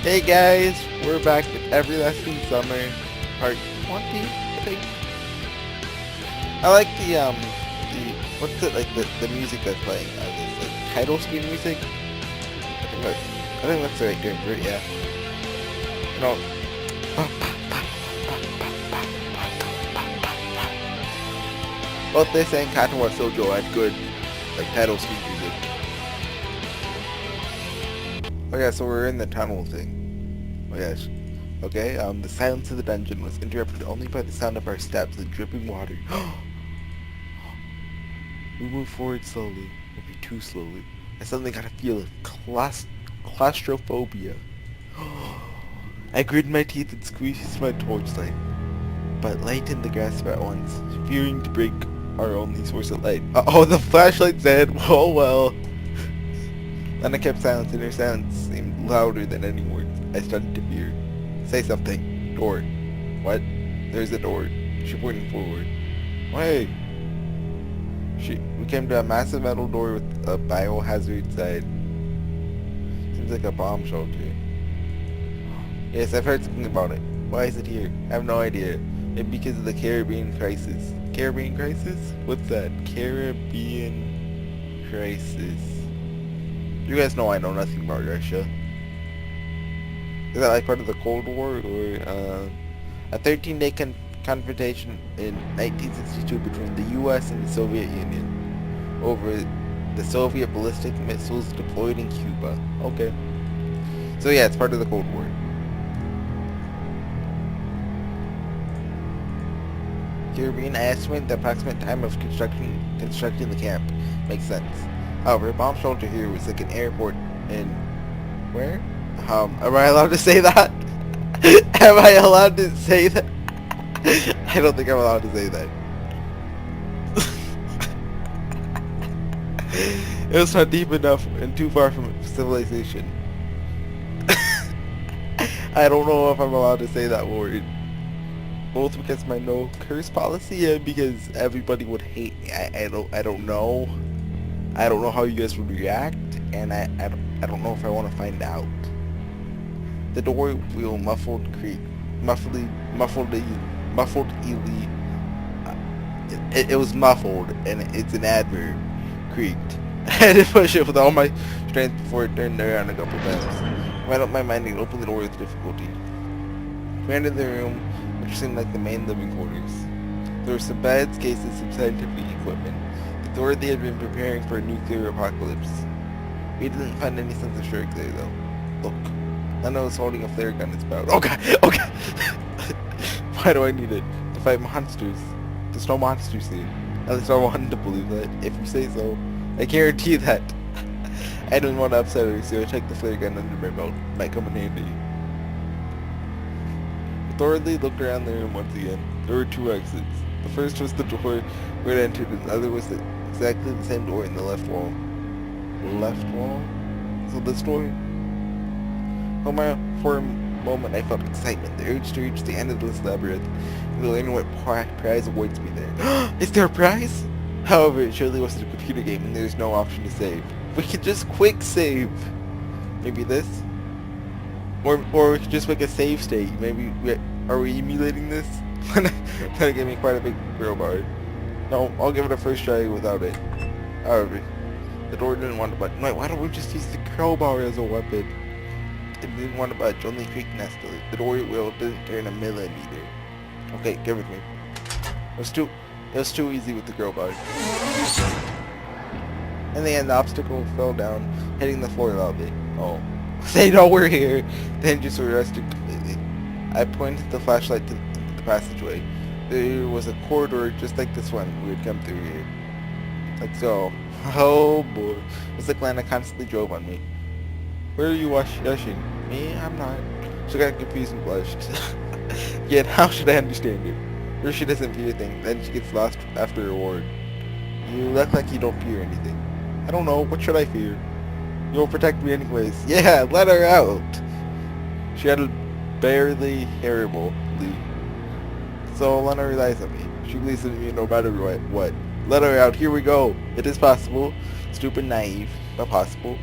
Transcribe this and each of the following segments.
Hey guys, we're back with Everlasting Summer, part 20, I think. I like what's it like the music that's playing? This like title screen music. I think that's the right term for it. Yeah. You know. Both this and Katawa Sojo had good like title screen music. Oh yeah, so we're in the tunnel thing. Oh yes. Okay, the silence of the dungeon was interrupted only by the sound of our steps and dripping water. We move forward slowly, maybe too slowly. I suddenly got a feel of claustrophobia. I gritted my teeth and squeezed my torchlight, but light in the grasp at once, fearing to break our only source of light. Oh, the flashlight said, "Oh well." Then I kept silence, and her silence seemed louder than any words. I started to fear. Say something. Door. What? There's a door. She pointed forward. Why? We came to a massive metal door with a biohazard side. Seems like a bomb shelter. Yes, I've heard something about it. Why is it here? I have no idea. Maybe because of the Caribbean crisis. Caribbean crisis? What's that? Caribbean crisis. You guys know I know nothing about Russia. Is that like part of the Cold War, or a 13-day confrontation in 1962 between the U.S. and the Soviet Union over the Soviet ballistic missiles deployed in Cuba? Okay. So yeah, it's part of the Cold War. Caribbean, I estimate the approximate time of constructing the camp. Makes sense. However, a bomb shelter here was like an airport in... Where? Am I allowed to say that? Am I allowed to say that? I don't think I'm allowed to say that. It was not deep enough and too far from civilization. I don't know if I'm allowed to say that word. Both because my no curse policy and because everybody would hate me. I don't know. I don't know how you guys would react, and I don't know if I want to find out. The door wheel muffled elite. It was muffled, and it's an adverb. Creaked. I had to push it with all my strength before it turned around a couple times. I made up my mind and opened the door with difficulty. We entered the room, which seemed like the main living quarters. There were some beds, cases, some scientific equipment. The authority had been preparing for a nuclear apocalypse. We didn't find any sense of sure there, though. Look. Lena was holding a flare gun in its mouth. Okay. Why do I need it? To fight monsters. There's no monsters here. At least I wanted to believe that. If you say so. I guarantee that. I didn't want to upset her, so I checked the flare gun under my belt. Might come in handy. Thoroughly looked around the room once again. There were two exits. The first was the door where it entered, and the other was exactly the same door in the left wall. Left wall? So this door? For a moment I felt excitement, the urge to reach the end of this labyrinth, and to learn what prize awaits me there. Is there a prize? However, it surely wasn't a computer game, and there's no option to save. We could just quick save. Maybe this? Or we could just make a save state. Maybe are we emulating this? That gave me quite a big crowbar. No, I'll give it a first try without it. However, the door didn't want to budge. Wait, why don't we just use the crowbar as a weapon? It didn't want to budge, only creaked nestily. The door wheel didn't turn a millimeter. Okay, give it to me. It was too easy with the crowbar. In the end, the obstacle fell down, hitting the floor loudly. Oh. They know we're here. The hinges were arrested completely. I pointed the flashlight to the passageway. There was a corridor just like this one we had come through here. Let's go. Oh boy. It's like Lana constantly drove on me. Where are you rushing? Me? I'm not. She got confused and blushed. Yet how should I understand it? Or she doesn't fear things, then she gets lost after a ward. You act like you don't fear anything. I don't know. What should I fear? You'll protect me anyways. Yeah, let her out. She had barely hearable lead. So Lena relies on me. She believes in me no matter what. Let her out. Here we go. It is possible. Stupid, naive, but possible.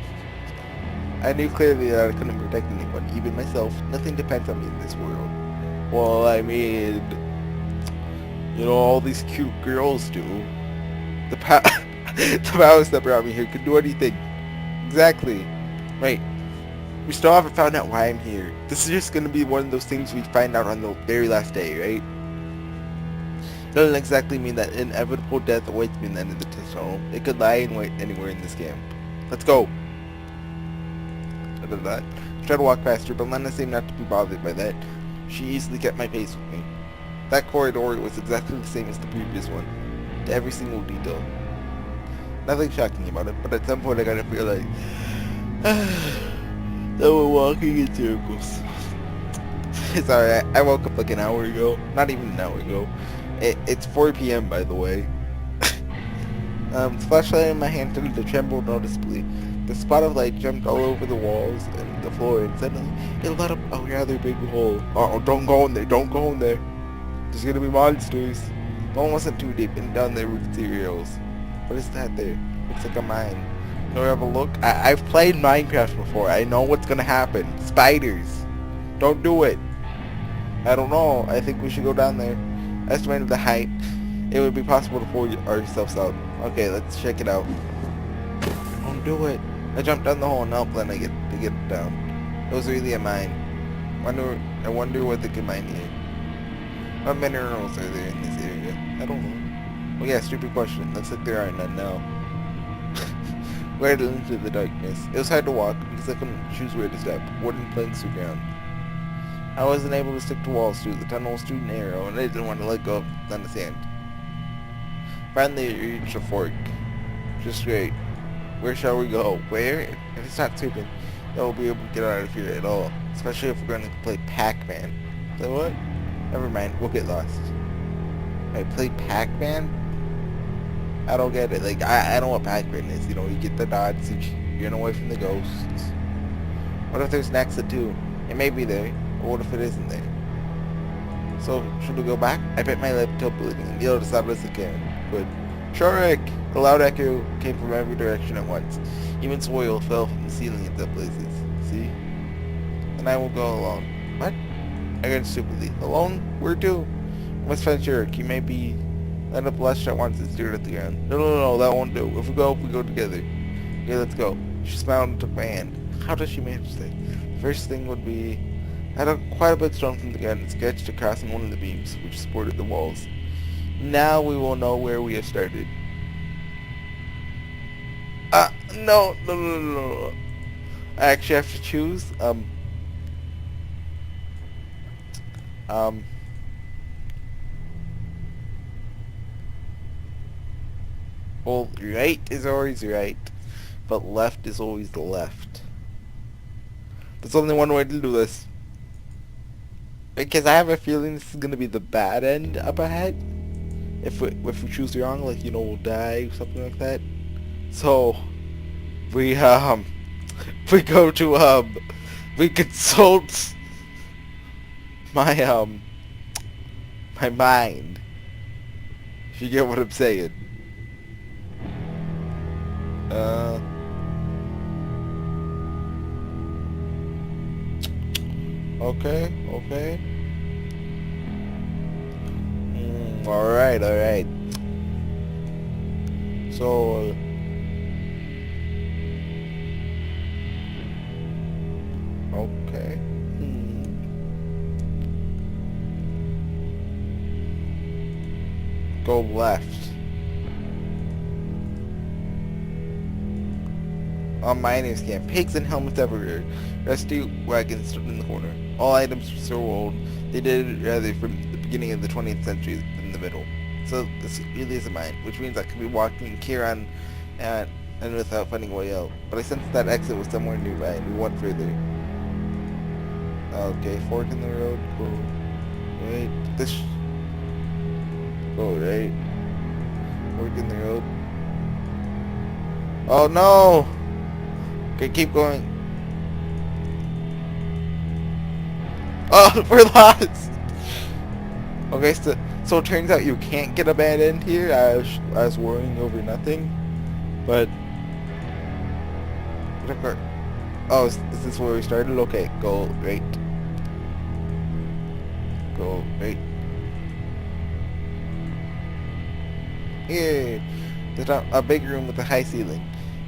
I knew clearly that I couldn't protect anyone, even myself. Nothing depends on me in this world. Well, I mean, all these cute girls do. The the powers that brought me here could do anything. Exactly. Right. We still haven't found out why I'm here. This is just gonna be one of those things we find out on the very last day, right? Doesn't exactly mean that inevitable death awaits me in the end of the tunnel. It could lie in wait anywhere in this game. Let's go. I did that. I tried to walk faster, but Lena seemed not to be bothered by that. She easily kept my pace with me. That corridor was exactly the same as the previous one, to every single detail. Nothing shocking about it, but at some point I got to feel like that we're walking in circles. Sorry, I woke up like an hour ago. Not even an hour ago. It's 4 p.m. by the way. The flashlight in my hand started to tremble noticeably. The spot of light jumped all over the walls and the floor, and suddenly it lit up a rather big hole. Oh, don't go in there! Don't go in there! There's gonna be monsters. The one wasn't too deep, and down there were cereals. What is that there? Looks like a mine. Can we have a look? I've played Minecraft before. I know what's gonna happen. Spiders. Don't do it. I don't know. I think we should go down there. Estimated the height. It would be possible to pull ourselves out. Okay, let's check it out. Don't do it. I jumped down the hole and helped Lena get it down. It was really a mine. I wonder what they could mine here. What minerals are there in this area? I don't know. Oh yeah, stupid question. Looks like there are none now. We headed into the darkness. It was hard to walk because I couldn't choose where to step. Wooden planks or ground. I wasn't able to stick to walls too. The tunnel was too narrow, and I didn't want to let go of Lena's hand. Finally, I reached a fork. Just great. Where shall we go? Where? If it's not stupid, then we'll be able to get out of here at all. Especially if we're going to play Pac-Man. So what? Never mind. We'll get lost. I play Pac-Man? I don't get it. Like, I know what Pac-Man is. You get the dots, you run away from the ghosts. What if there's an exit too? It may be there. Or what if it isn't there? So, should we go back? I bit my lip till bleeding and yelled as loud as I can. But, Shorik! The loud echo came from every direction at once. Even soil fell from the ceiling in some places. See? And I will go alone. What? I grinned stupidly. Alone? Where to? I must find Shorik. He may be... Let up blushed at once and stared at the ground. No, that won't do. If we go together. Okay, let's go. She smiled and took my hand. How does she manage that? The first thing would be... I took quite a bit of stone from the ground and sketched across one of the beams, which supported the walls. Now we will know where we have started. No. I actually have to choose. Well, right is always right, but left is always the left. There's only one way to do this. Because I have a feeling this is gonna be the bad end up ahead. If we choose wrong, like, we'll die or something like that. So we go to we consult my my mind. If you get what I'm saying. Okay. Alright. So, okay. Go left. On miners' camp, pigs and helmets everywhere. Rusty wagons stood in the corner. All items were so old, they dated rather from the beginning of the 20th century in the middle. So this really is a mine, which means I could be walking Kiran and without finding a way out. But I sensed that exit was somewhere nearby, and we went further. Okay, fork in the road, go right. Go right. Fork in the road. Oh no! Okay, keep going. Oh, we're lost! Okay, so it turns out you can't get a bad end here. I was worrying over nothing. But... Oh, is this where we started? Okay, go right. Go right. Here. There's a big room with a high ceiling.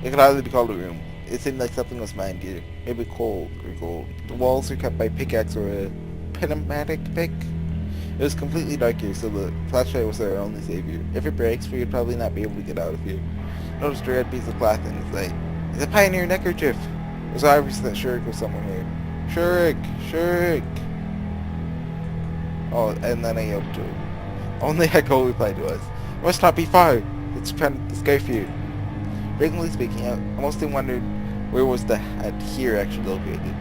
It could hardly be called a room. It seemed like something was mined here. Maybe coal or gold. The walls are cut by pickaxe or a pneumatic pick. It was completely dark here, so the flashlight was our only savior. If it breaks, we would probably not be able to get out of here. Noticed a red piece of cloth in its light. It's a pioneer neckerchief. It was obvious that Shurik was somewhere here. Shurik! Shurik! Oh, and then I yelled to him. Only Echo replied to us. It must not be far. It's trying to scare you. Frankly speaking, I mostly wondered where was the hut here actually located.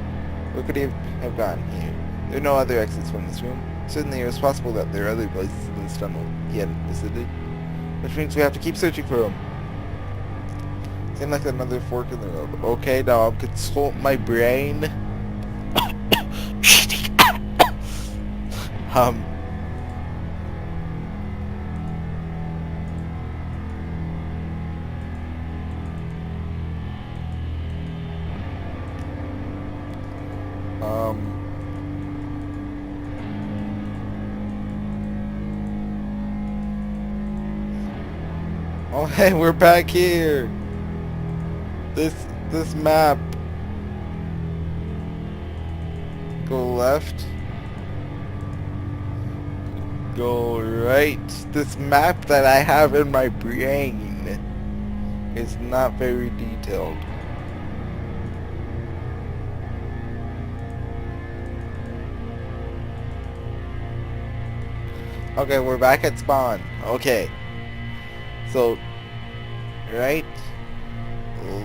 Where could he have gone here? There are no other exits from this room. Certainly it was possible that there are other places in this tunnel he hadn't visited. Which means we have to keep searching for him. Seemed like another fork in the road. Okay, now I'm consult my brain. um... Oh hey, we're back here. This map. Go left. Go right. This map that I have in my brain is not very detailed. Okay, we're back at spawn. Okay. So, right,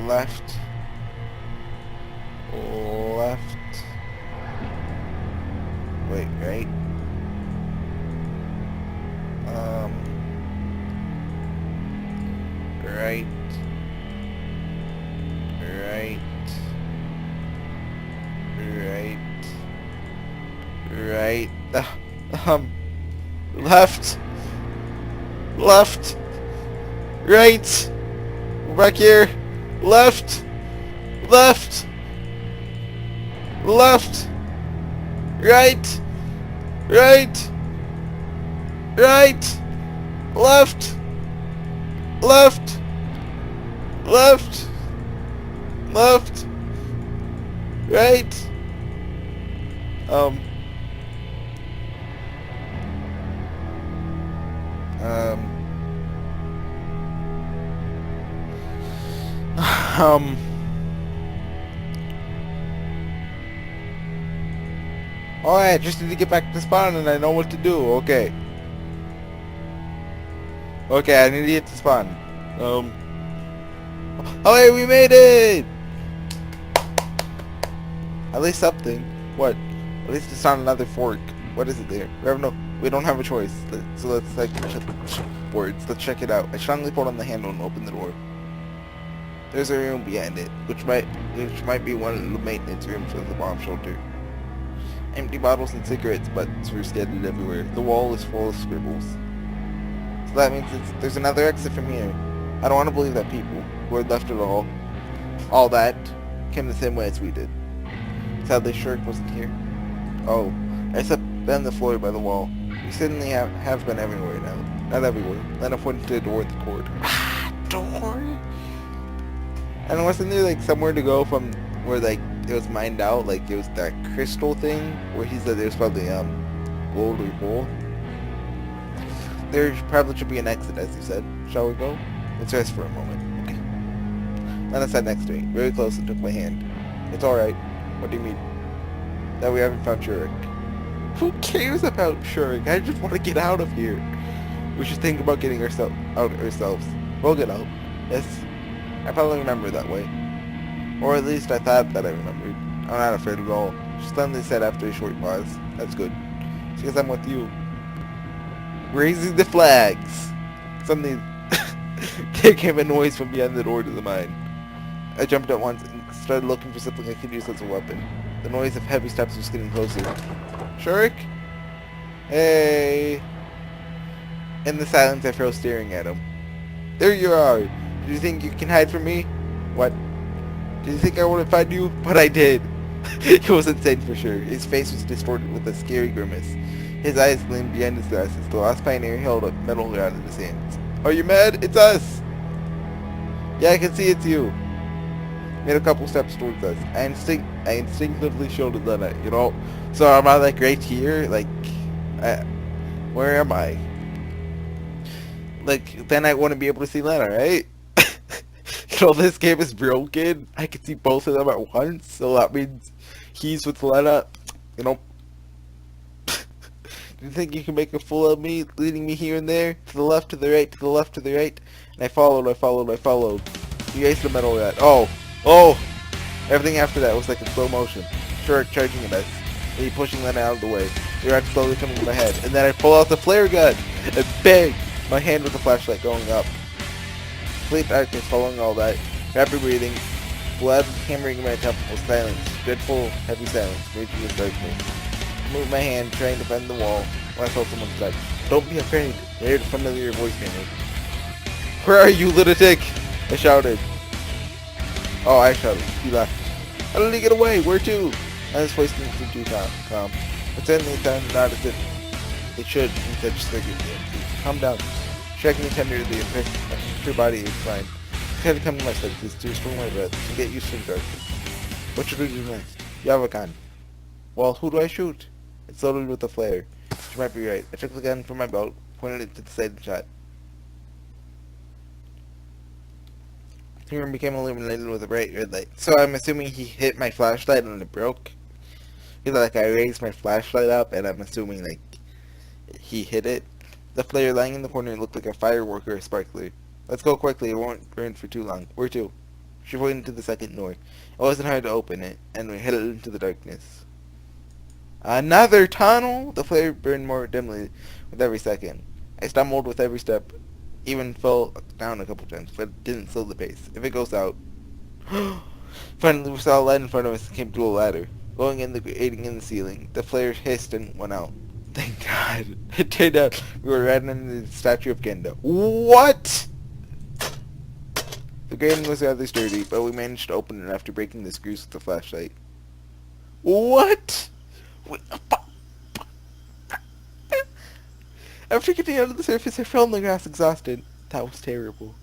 left, wait, right, right, left, right, we're back here, left, right, left, right, alright, just need to get back to spawn and I know what to do, okay. Okay, I need to get to spawn. Oh hey, we made it! At least something. What? At least it's not another fork. What is it there? We don't have a choice. So let's like let's check it out. I strongly pulled on the handle and opened the door. There's a room behind it, which might be one of the maintenance rooms of the bomb shelter. Empty bottles and cigarettes butts were scattered everywhere. The wall is full of scribbles. So that means there's another exit from here. I don't want to believe that people who had left it all that, came the same way as we did. Sadly, Shurik wasn't here. Oh, I slept on the floor by the wall. We certainly have been everywhere now. Not everywhere. Then I pointed to the door at the corridor. Door? And wasn't there like somewhere to go from where like it was mined out? Like it was that crystal thing where he said there's probably gold or gold. There probably should be an exit, as you said. Shall we go? Let's rest for a moment. Okay. Lena sat next to me, very close, and took my hand. It's alright. What do you mean? That we haven't found Shurik. Who cares about Shurik? I just want to get out of here. We should think about getting out ourselves. We'll get out. Yes. I probably remember that way. Or at least I thought that I remembered. I'm not afraid at all. She suddenly said after a short pause. That's good. Because I'm with you. Raising the flags. Suddenly, there came a noise from behind the door to the mine. I jumped at once and started looking for something I could use as a weapon. The noise of heavy steps was getting closer. Shurik? Hey! In the silence, I froze staring at him. There you are! Do you think you can hide from me? What? Did you think I wouldn't find you? But I did. He was insane for sure. His face was distorted with a scary grimace. His eyes gleamed behind his glasses. The Lost Pioneer held a metal rod in his hands. Are you mad? It's us! Yeah, I can see it's you. Made a couple steps towards us. I instinctively shielded Lena, you know? So am I like right here? Like, where am I? Like, then I wouldn't be able to see Lena, right? You know, this game is broken. I can see both of them at once, so that means he's with Lena. You know, do you think you can make a fool of me, leading me here and there, to the left, to the right, to the left, to the right? And I followed. You aced the metal rat. Oh! Everything after that was like in slow motion. Shark charging at us, me pushing Lena out of the way. The rat slowly coming to my head, and then I pull out the flare gun, and bang! My hand with the flashlight going up. Complete darkness following all that. Rapid breathing. Blood hammering in my temple. Silence. Dreadful, heavy silence. Raging with darkness. I moved my hand, trying to bend the wall, when I felt someone's touch. Don't be afraid. I heard a familiar voice near me. Where are you, lunatic? I shouted. Oh, I shouted. He laughed. How did he get away? Where to? And his voice didn't seem too calm. But suddenly it sounded not as if it should, in such circuitry. Calm down. Striking me tenderly, her body is fine. I had to come to my senses to restore my breath and get used to the darkness. What should we do next? You have a gun. Well, who do I shoot? It's loaded with a flare. She might be right. I took the gun from my belt, pointed it to the side and shot. The room became illuminated with a bright red light. So I'm assuming he hit my flashlight and it broke. Like I raised my flashlight up and I'm assuming like he hit it. The flare lying in the corner looked like a firework or a sparkler. Let's go quickly, it won't burn for too long. Where to? She pointed to the second door. It wasn't hard to open it, and we headed into the darkness. Another tunnel! The flare burned more dimly with every second. I stumbled with every step, even fell down a couple times, but didn't slow the pace. If it goes out... Finally we saw a light in front of us and came to a ladder. Going in the grating in the ceiling, the flare hissed and went out. Thank God. It turned out we were right under the statue of Genda. What? The grating was rather sturdy, but we managed to open it after breaking the screws with the flashlight. What? After getting out of the surface, I fell on the grass exhausted. That was terrible.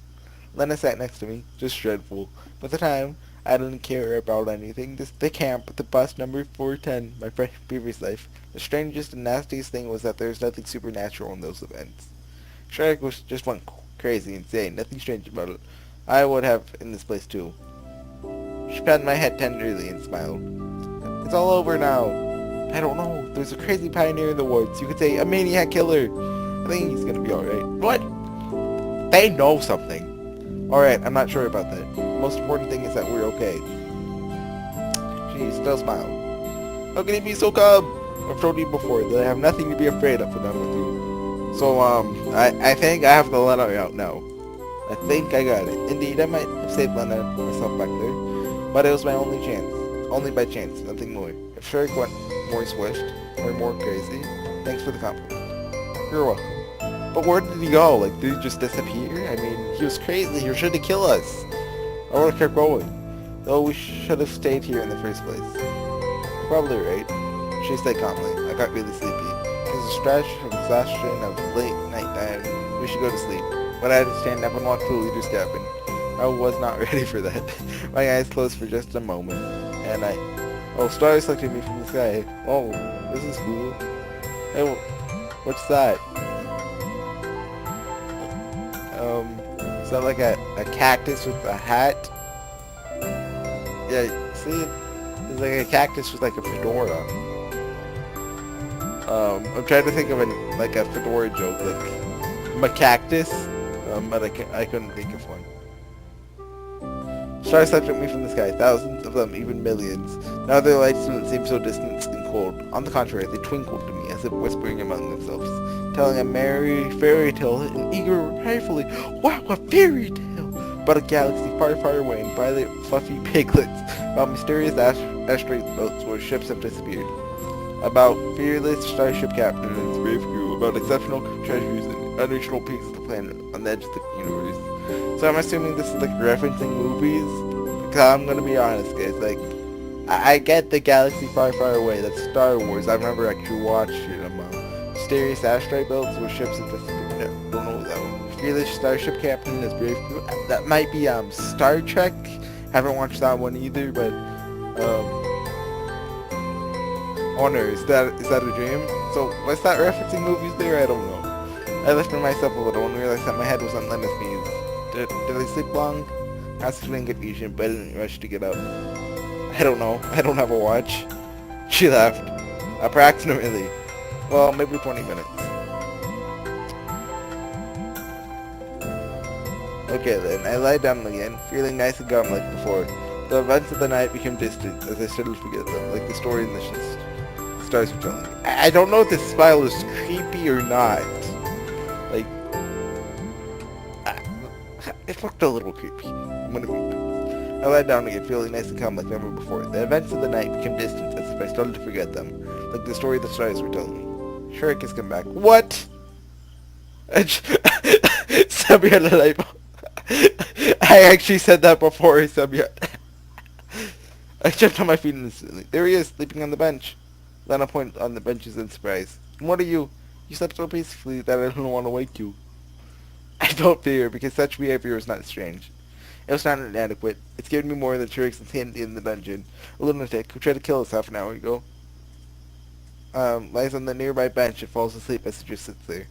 Lena sat next to me, just dreadful. By the time, I didn't care about anything. The camp, the bus number 410, my previous life. The strangest and nastiest thing was that there was nothing supernatural in those events. Shrek was just went crazy, insane, nothing strange about it. I would have in this place too. She patted my head tenderly and smiled. It's all over now. I don't know. There's a crazy pioneer in the woods. You could say a maniac killer. I think he's gonna be alright. What? They know something. Alright, I'm not sure about that. The most important thing is that we're okay. She still smiled. How can you be so calm? I've told you before that I have nothing to be afraid of when I'm with you. So, I think I have to let her out now. I think I got it. Indeed, I might have saved Lena myself back there, but it was my only chance. Only by chance, nothing more. If Shrek went more swished, or more crazy, thanks for the compliment. You're welcome. But where did he go? Like, did he just disappear? I mean, he was crazy. He was trying to kill us. I would have kept going. Though we should have stayed here in the first place. You're probably right. She said calmly. I got really sleepy. It was a stretch of exhaustion of late night time. We should go to sleep. But I had to stand up and walk to the leader's cabin. I was not ready for that. My eyes closed for just a moment, and oh, stars looked at me from the sky. Oh, this is cool. Hey, what's that? Is that like a cactus with a hat? Yeah, see? It's like a cactus with like a fedora. I'm trying to think of like a fedora joke, like macactus, but I couldn't think of one. Stars looked at me from the sky, thousands of them, even millions. Now their lights didn't seem so distant and cold. On the contrary, they twinkled to me, as if whispering among themselves, telling a merry fairy tale and eager rightfully, wow, a fairy tale! About a galaxy far, far away, and violet, fluffy piglets, about mysterious asteroid boats where ships have disappeared, about fearless starship captains and its brave crew, about exceptional treasures and unreachable peaks of the planet on the edge of the universe. So I'm assuming this is like referencing movies, Cause I'm gonna be honest, guys. Like, I get the galaxy far, far away. That's Star Wars. I've never actually watched it. Mysterious asteroid belts with ships in Pacific. No, don't know that one. Fearless Starship Captain is brave. That might be Star Trek. Haven't watched that one either, but Honor, is that a dream? So was that referencing movies there? I don't know. I lifted myself a little and realized that my head was on lemon sneeze. Did I sleep long? I was feeling confusion, but I didn't rush to get up. I don't know. I don't have a watch. She laughed. Approximately. Well, maybe 20 minutes. Okay then, I lied down again, feeling nice and calm like before. The events of the night became distant as I started to forget them, like the story in the stars were telling me. I don't know if this smile is creepy or not. Like, it looked a little creepy. I'm gonna be honest. I lied down again, feeling nice and calm like never before. The events of the night became distant as if I started to forget them, like the story the stars were telling me. Shrek has come back. What? Sabia the light bulb. I actually said that before, Sabia. I jumped on my feet instantly. There he is, sleeping on the bench. Lana pointed on the benches in surprise. And what are you? You slept so peacefully that I don't want to wake you. I don't fear, because such behavior is not strange. It was not inadequate. It scared me more than Shurik's insanity in the dungeon. A lunatic who tried to kill us half an hour ago. Lies on the nearby bench and falls asleep as he just sits there.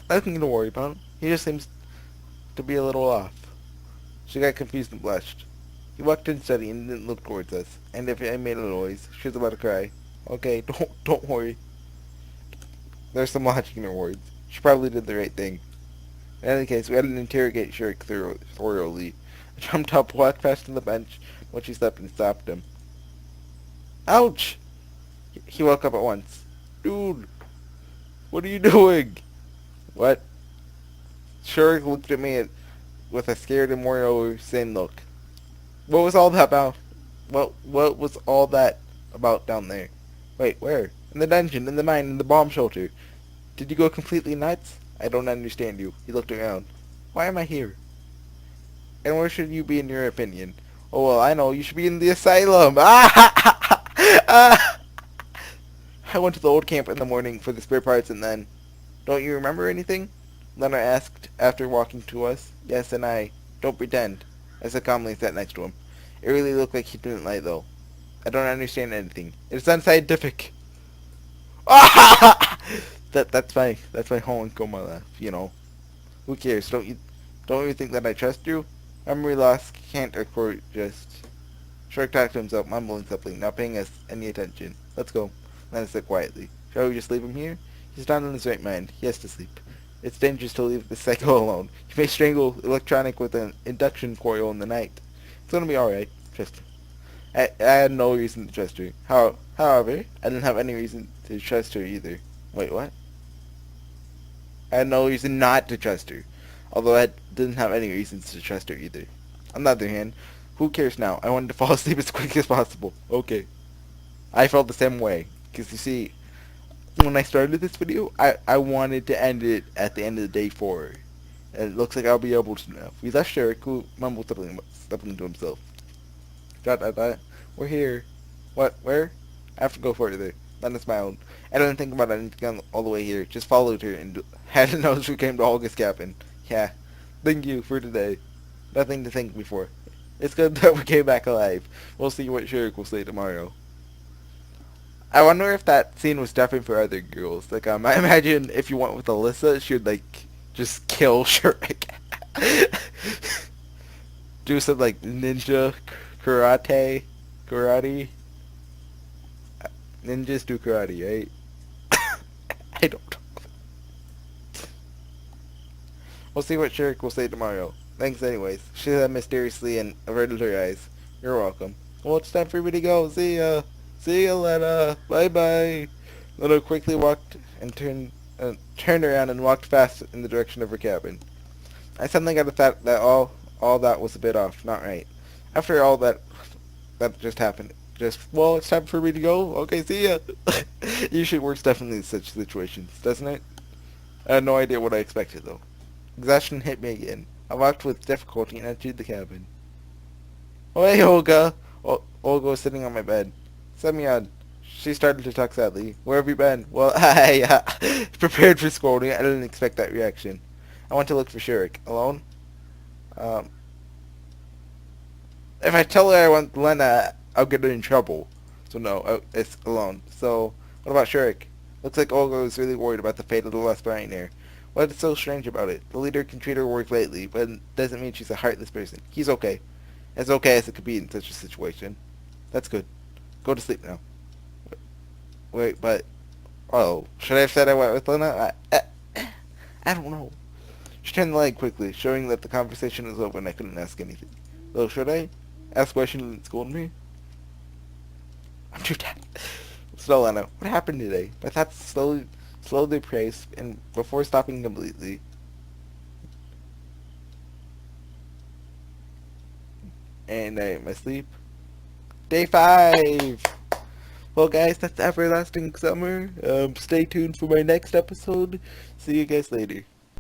Nothing to worry about. He just seems to be a little off. She got confused and blushed. He walked in steady and didn't look towards us. And if I made a noise, she was about to cry. Okay, don't worry. There's some logic in her words. She probably did the right thing. In any case, we had to interrogate Shurik thoroughly. I jumped up, walked past to the bench when she slept, and stopped him. Ouch! He woke up at once. Dude, what are you doing? What? Shurik looked at me with a scared and more sane look. What was all that about? What was all that about down there? Wait, where? In the dungeon, in the mine, in the bomb shelter. Did you go completely nuts? I don't understand you. He looked around. Why am I here? And where should you be in your opinion? Oh, well, I know. You should be in the asylum. Ah! I went to the old camp in the morning for the spare parts and then... Don't you remember anything? Leonard asked after walking to us. Yes, and I... Don't pretend. I said calmly and sat next to him. It really looked like he didn't lie, though. I don't understand anything. It's unscientific. That's my whole coma laugh, you know. Who cares? Don't you think that I trust you? Memory loss can't occur just... Shrek talked to himself, mumbling something, not paying us any attention. Let's go. Lana said quietly. Shall we just leave him here? He's not in his right mind. He has to sleep. It's dangerous to leave the psycho alone. He may strangle electronic with an induction coil in the night. It's gonna be alright. Trust him. I had no reason to trust her. However, I didn't have any reason to trust her either. Wait, what? I had no reason not to trust her. Although I didn't have any reasons to trust her either. On the other hand, who cares now? I wanted to fall asleep as quick as possible. Okay. I felt the same way. Because you see, when I started this video, I wanted to end it at the end of the day 4. And it looks like I'll be able to now. We left Shurik, who mumbled something to himself. We're here. What? Where? I have to go further. Lana smiled. I didn't think about anything all the way here. Just followed her and had to know she came to Olga's cabin. Yeah. Thank you for today. Nothing to thank me for. It's good that we came back alive. We'll see what Shurik will say tomorrow. I wonder if that scene was different for other girls. Like, I imagine if you went with Alyssa, she would, like, just kill Shurik. Do some, like, ninja karate. Ninjas do karate, right? I don't know. We'll see what Shurik will say tomorrow. Thanks anyways. She said mysteriously and averted her eyes. You're welcome. Well, it's time for me to go. See ya. See ya, Lena. Bye-bye. Lena quickly walked and turned around and walked fast in the direction of her cabin. I suddenly got the thought that all that was a bit off, not right. After all that just happened, well, it's time for me to go. Okay, see ya. Usually works definitely in such situations, doesn't it? I had no idea what I expected, though. Exhaustion hit me again. I walked with difficulty and entered the cabin. Oh, hey, Olga. Olga was sitting on my bed. Semyon. She started to talk sadly. Where have you been? Well, I prepared for scolding. I didn't expect that reaction. I went to look for Shurik. Alone? Um, if I tell her I want Lena, I'll get her in trouble. So no, it's alone. So, what about Shurik? Looks like Olga was really worried about the fate of the last Pioneer. What is so strange about it? The leader can treat her work lightly, but it doesn't mean she's a heartless person. He's okay. As okay as it could be in such a situation. That's good. Go to sleep now. Wait, but... Oh, should I have said I went with Lena? I don't know. She turned the light quickly, showing that the conversation was over and I couldn't ask anything. So, should I? Ask why she didn't scold me? I'm too tired. So, Lena, what happened today? My thoughts slowly pressed, and before stopping completely. And my sleep. Day 5! Well, guys, that's Everlasting Summer. Stay tuned for my next episode. See you guys later.